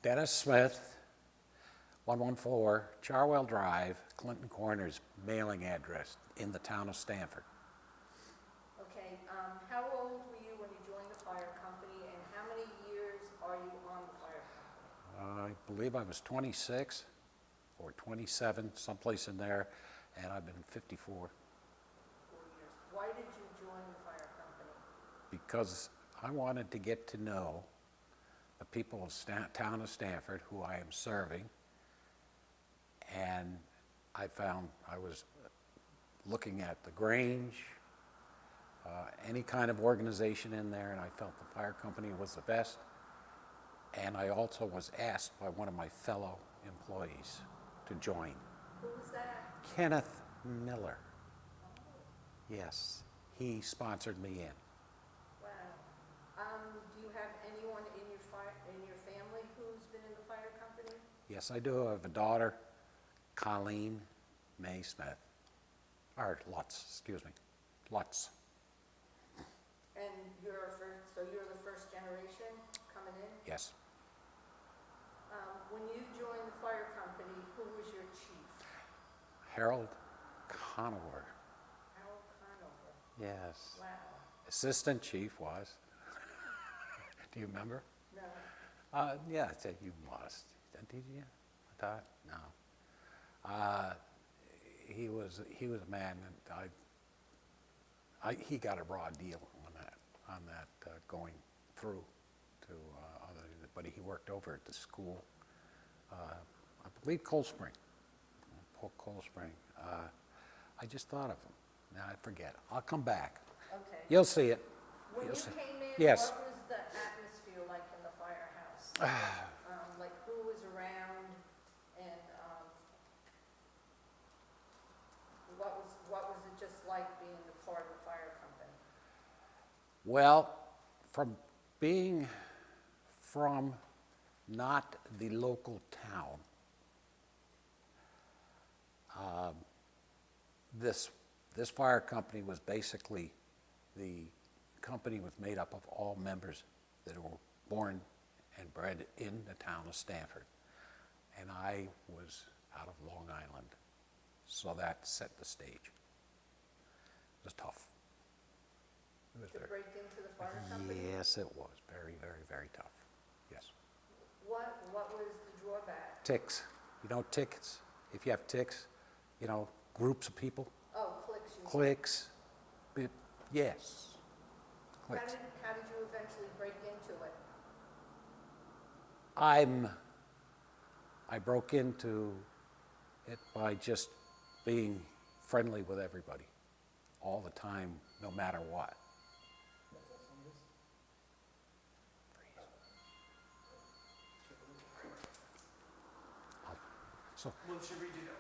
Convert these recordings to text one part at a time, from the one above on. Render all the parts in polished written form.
Dennis Smith, 114 Charwell Drive, Clinton Corners, mailing address in the town of Stanford. Okay, how old were you when you joined the fire company, and how many years are you on the fire company? I believe I was 26 or 27, someplace in there, and I've been 54. 4 years. Why did you join the fire company? Because I wanted to get to know the people of town of Stanford who I am serving, and I found I was looking at the Grange, any kind of organization in there, and I felt the fire company was the best. And I also was asked by one of my fellow employees to join. Who was that? Kenneth Miller. Yes, he sponsored me in. Wow. Do you have anyone in your family who's been in the fire company? Yes, I do. I have a daughter, Colleen May Smith. Or Lutz, excuse me. Lutz. And so you're the first generation coming in? Yes. When you joined the fire company, who was your chief? Harold Conover. Harold Conover. Yes. Wow. Assistant chief was. Do you remember? No. Yeah, I said you must. Did you? I thought no. He was a man that he got a raw deal on that going through to other, but he worked over at the school. I believe Cold Spring. Cold Spring. I just thought of him. Now I forget. I'll come back. Okay. You'll see it. When You'll you see. came in, Yes. what was the atmosphere like in the firehouse? Like who was around, and what was it just like being a part of the fire company? Well, from being from not the local town, this fire company was basically, the company was made up of all members that were born and bred in the town of Stanford. And I was out of Long Island, so that set the stage. It was tough. It was To very, break into the fire company? yes, it was very, very, very tough. Yes. What was the drawback? Ticks. You know ticks? If you have ticks, groups of people, Oh, cliques. cliques. Yes. How Cliques. did you eventually break into it? I broke into it by just being friendly with everybody all the time, no matter what. So, Well, should we do that?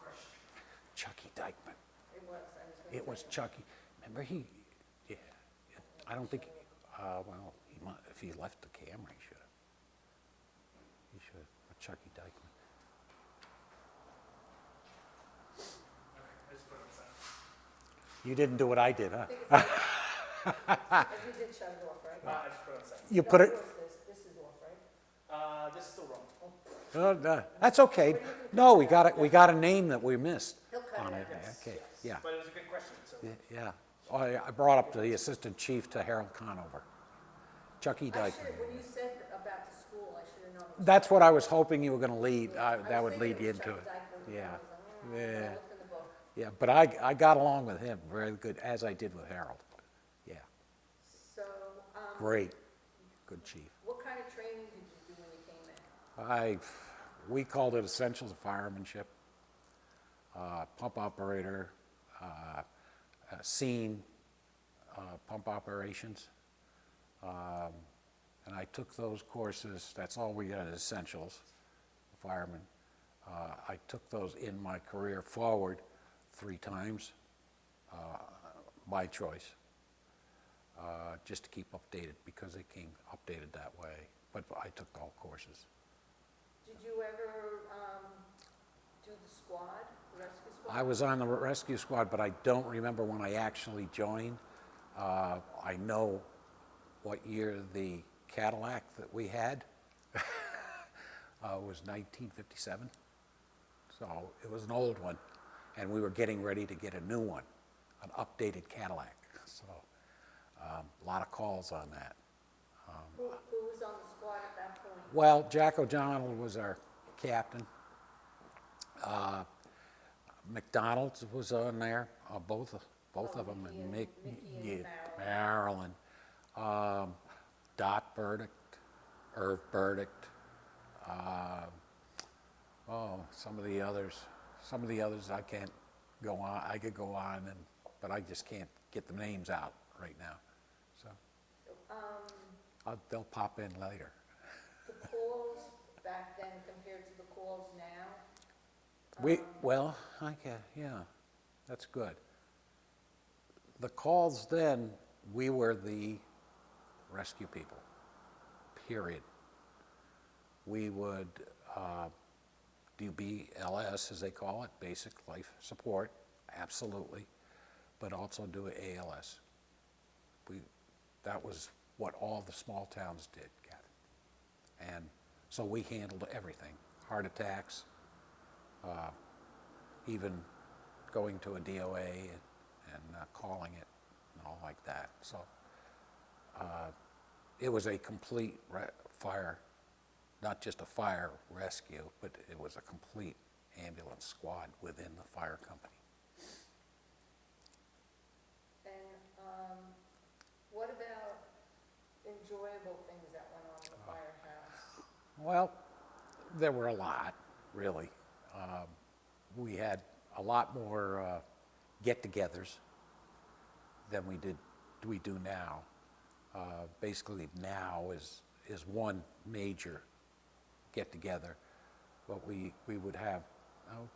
Question. Chucky Dykeman. It was. It was Chucky. Remember yeah. I don't think, well, if he left the camera, he should have. He should have. Chucky Dykeman. Okay, I just put it on silent. You didn't do what I did, huh? You did shut it off, right? I just put it on silent. You put it, This is off, right? This is still wrong. no, that's okay. No, we got a name that we missed He'll cut on it it. out. Okay, yeah, But it was a good question, so. yeah. Oh, I brought up the assistant chief to Harold Conover. Chucky Dykeman. When you said about the school, I should have known. That's what I was hoping you were going to lead. I was That would lead thinking you was into Chuck it. Dykeman, Yeah, and I was like, yeah, I looked in the book. yeah. But I got along with him very good, as I did with Harold. Yeah, So, great, good chief. what kind of training did you do when you came in? We called it Essentials of Firemanship, pump operator, scene, pump operations. And I took those courses. That's all we got, Essentials, fireman. I took those in my career forward 3 times by choice, just to keep updated, because they came updated that way. But I took all courses. Did you ever do the squad, the rescue squad? I was on the rescue squad, but I don't remember when I actually joined. I know what year the Cadillac that we had It was 1957, so it was an old one, and we were getting ready to get a new one, an updated Cadillac. So a lot of calls on that. Who was on the squad at that point? Well, Jack O'Donnell was our captain. McDonald's was on there, both of them, and Mickey and Marilyn. Dot Burdick, Irv Burdick. Some of the others I can't go on. I could go on, but I just can't get the names out right now. So they'll pop in later. The calls back then compared to the calls now? Yeah, that's good. The calls then, we were the rescue people, period. We would do BLS, as they call it, basic life support, absolutely, but also do ALS. That was what all the small towns did, Kathie. And so we handled everything, heart attacks, even going to a DOA and calling it and all like that. So it was a complete fire, not just a fire rescue, but it was a complete ambulance squad within the fire company. And what about enjoyable things that went on in the firehouse? Well, there were a lot, really. We had a lot more get-togethers than we do now. Basically, now is one major get-together, but we would have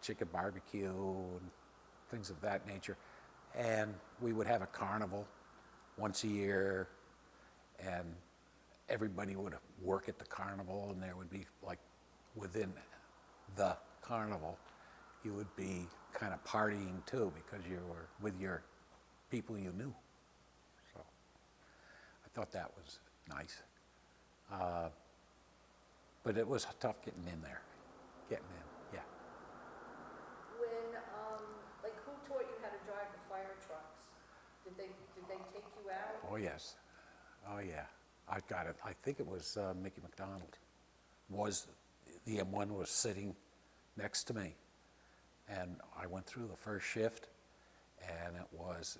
chicken barbecue and things of that nature, and we would have a carnival once a year, and everybody would work at the carnival, and there would be, like, within the carnival, you would be kind of partying too, because you were with your people you knew. So I thought that was nice. But it was tough getting in there, yeah. When, like, who taught you how to drive the fire trucks? Did they take you out? Oh, yes. Oh, yeah. I got it. I think it was Mickey McDonald. The M1 was sitting next to me, and I went through the first shift, and it was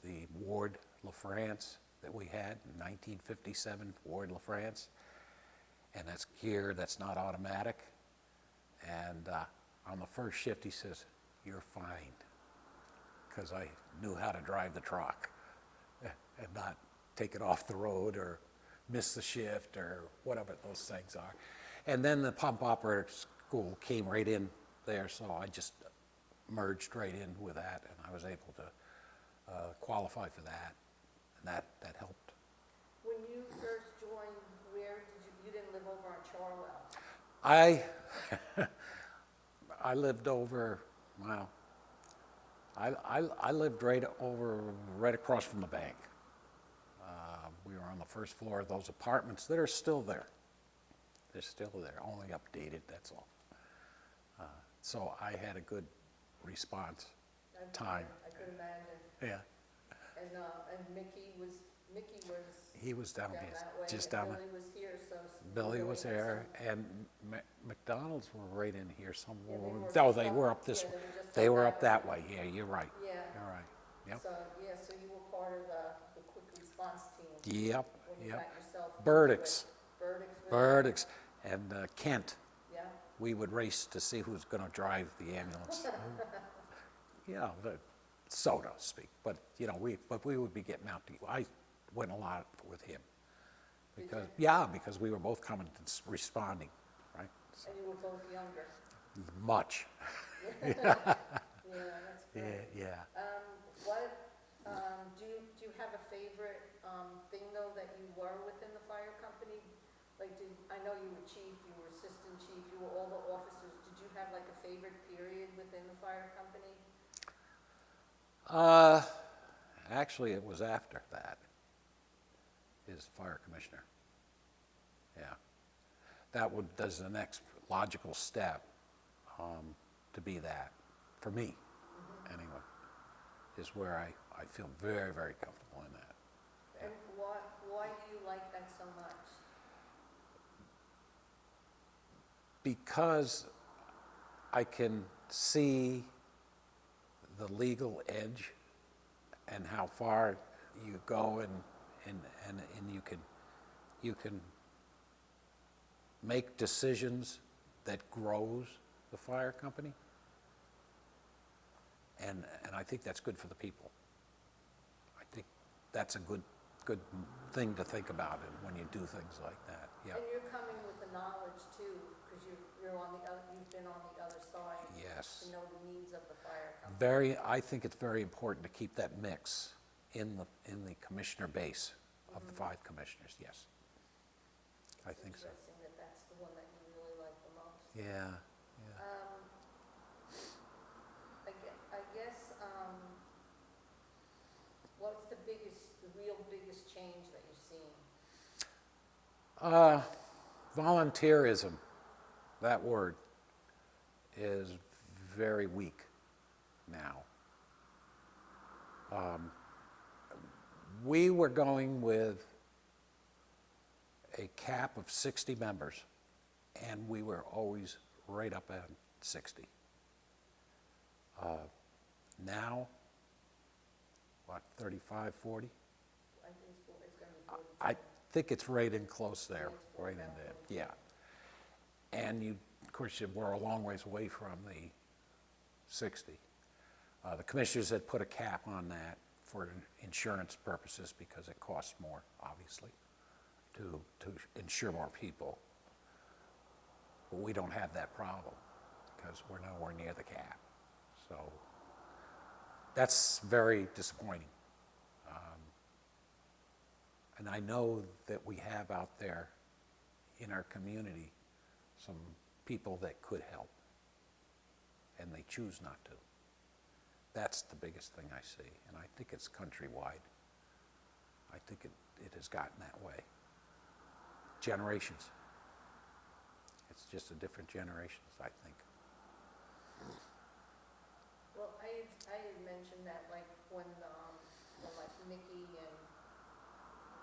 the Ward LaFrance that we had in 1957, Ward LaFrance, and that's gear that's not automatic. And on the first shift, he says, "You're fine," because I knew how to drive the truck and not take it off the road or miss the shift or whatever those things are. And then the pump operator school came right in there, so I just merged right in with that, and I was able to qualify for that, and that helped. When you first joined, where did you didn't live over on Charwell? I lived over, wow, I lived right across from the bank. We were on the first floor of those apartments that are still there. They're still there, only updated, that's all. So I had a good response time. I could imagine. Yeah, And Mickey was he was down down here, that way. just and down there. Billy was here, so. Billy Billy was had there, some- and McDonald's were right in here somewhere. Yeah, They were up this yeah, way. just They were that up that way, yeah, you're right. Yeah. You're right, yep. So you were part of the quick response team. Yep, When you yep. got yourself. into Burdick's. it. Burdick's. Burdick's and Kent, Yeah. we would race to see who's gonna drive the ambulance. So to speak, but, we would be getting out I went a lot with him. Did Because we were both coming and responding, right? So, And you were both younger. much, Yeah, that's great. yeah. Do you have a favorite thing though that you were within the fire company? Like, I know you were chief, you were assistant chief, you were all the officers. Did you have like a favorite period within the fire company? Actually, it was after that, is fire commissioner. Yeah. that's the next logical step to be that, for me, anyway, is where I feel very, very comfortable in that. And why do you like that so much? Because I can see the legal edge and how far you go, and you can make decisions that grows the fire company. And I think that's good for the people. I think that's a good thing to think about it when you do things like that, yeah. And you're coming with the knowledge too, because you're on the other, you've been on the other side. Yes. To know the needs of the fire company. I think it's very important to keep that mix in the commissioner base of the 5 commissioners, yes. I think so. Interesting that that's the one that you really like the most. Yeah, I guess, what's the real biggest change that you've seen? Volunteerism, that word, is very weak now. We were going with a cap of 60 members, and we were always right up at 60. Now, what, 35, 40? I think it's going to be 42. I think it's right in close there, It's right in about there, 42. yeah. And of course, we're a long ways away from the 60. The commissioners had put a cap on that for insurance purposes because it costs more, obviously, to insure more people. But we don't have that problem because we're nowhere near the cap. So that's very disappointing. And I know that we have out there in our community some people that could help, and they choose not to. That's the biggest thing I see, and I think it's countrywide. I think it has gotten that way. Generations. It's just a different generations, I think. Well, I had mentioned that, like, when like Mickey and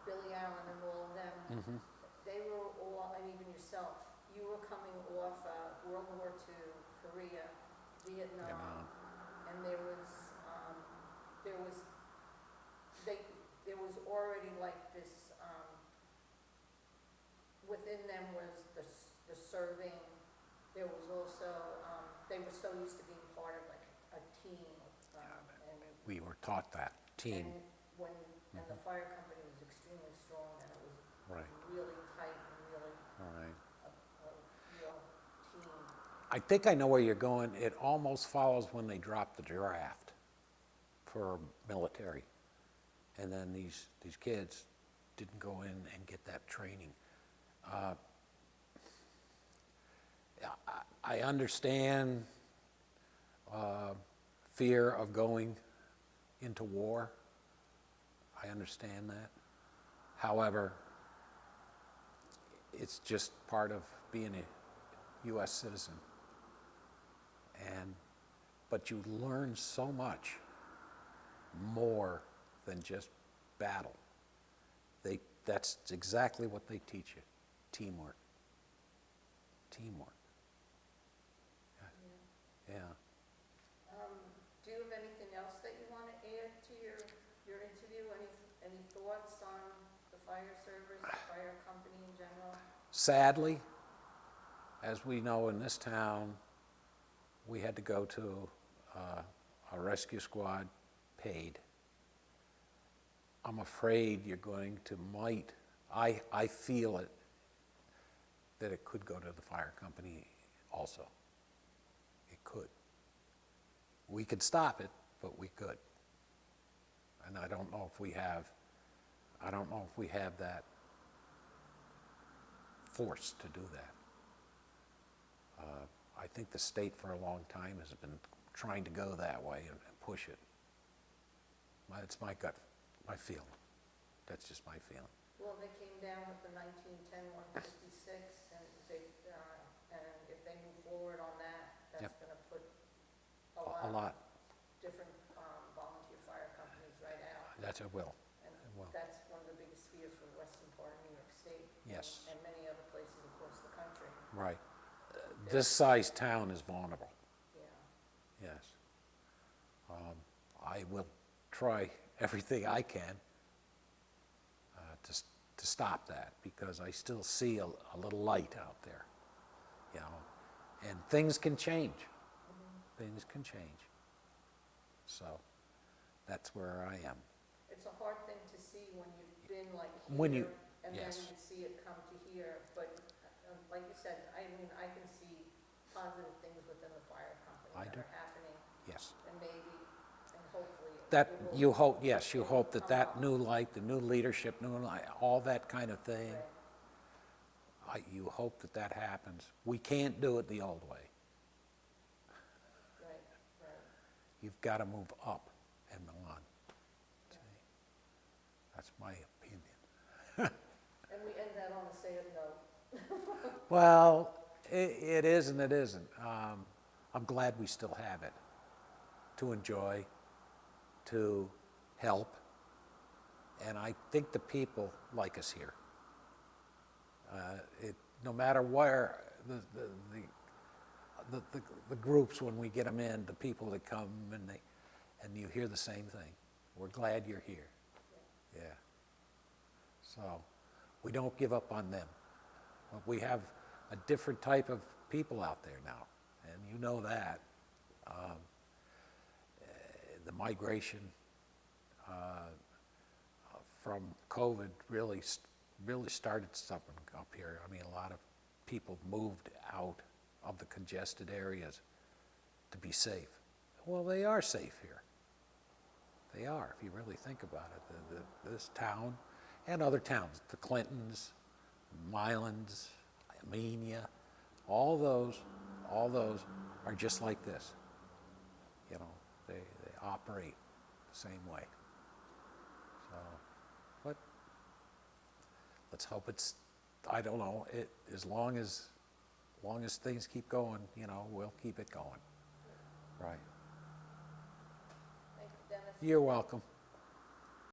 Billy Allen and all of them, they were all, and even yourself, you were coming off World War II, Korea, Vietnam, and there was already like this, within them was the serving. There was also, they were so used to being part of like a team. And We were taught that, team. and the fire company was extremely strong, and it was Right. really tight and really All right. a real team. I think I know where you're going. It almost follows when they dropped the draft for military. And then these kids didn't go in and get that training. I understand fear of going into war. I understand that. However, it's just part of being a U.S. citizen. But you learn so much more than just battle. That's exactly what they teach you, teamwork. Teamwork. Yeah. Do you have anything else that you want to add to your interview? Any thoughts on the fire service, the fire company in general? Sadly, as we know in this town, we had to go to a rescue squad paid. I'm afraid you're going to I feel it, that it could go to the fire company also. It could. We could stop it, but we could. And I don't know if we have that force to do that. I think the state for a long time has been trying to go that way and push it. It's my gut, my feeling. That's just my feeling. Well, they came down with the 1910 156, and if they move forward on that, that's Yep. gonna put a A lot lot. of different volunteer fire companies right out. That's it will. And It will. that's one of the biggest fears for the western part of New York State. Yes. And many other places across the country, Right. This size town is vulnerable, yeah. yes. I will try everything I can to stop that, because I still see a little light out there, you know, and things can change. Things can change. So that's where I am. It's a hard thing to see when you've been like When you- here, and then yes. you see it come to here, but like you said, I mean, I can see positive things within the fire company I that do. are happening, Yes. and maybe, and hopefully. That, it will- you hope, yes, you it will hope that come that up. new light, the new leadership, new light, all that kind of thing, Right, you hope that that happens. We can't do it the old way. right, right. You've got to move up and on. See? That's my opinion. And we end that on a sad note. Well, it is and it isn't. I'm glad we still have it to enjoy, to help, and I think the people like us here. No matter where the groups, when we get them in, the people that come and you hear the same thing. We're glad you're here. Yeah. So we don't give up on them. But we have a different type of people out there now, and you know that. The migration from COVID really started something up here. I mean, a lot of people moved out of the congested areas to be safe. Well, they are safe here. They are, if you really think about it. This town and other towns, the Clintons, Mylands, Amenia, all those are just like this. You know, they operate the same way. So, but let's hope it's, I don't know, as long as things keep going, you know, we'll keep it going. Right. Thank you, Dennis. You're welcome.